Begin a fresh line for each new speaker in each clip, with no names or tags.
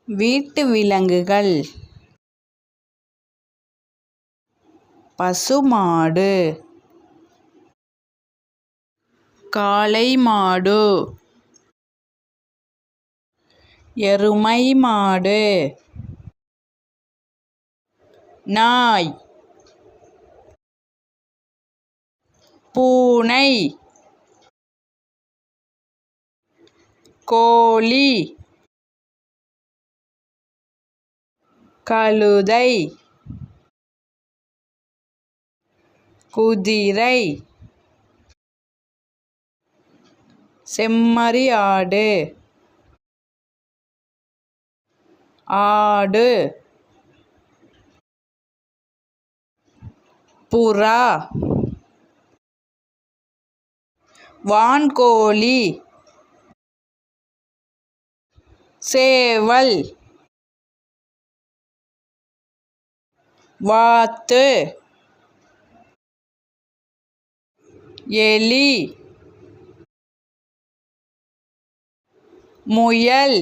வீட்டு விலங்குகள்: பசுமாடு, காளை மாடு, எருமை மாடு, நாய், பூனை, கோழி, கழுதை, குதிரை, செம்மறி ஆடு, ஆடு, புறா, வான்கோழி, சேவல், வாத்து, எலி, முயல்,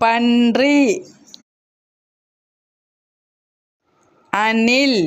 பன்றி, அணில்,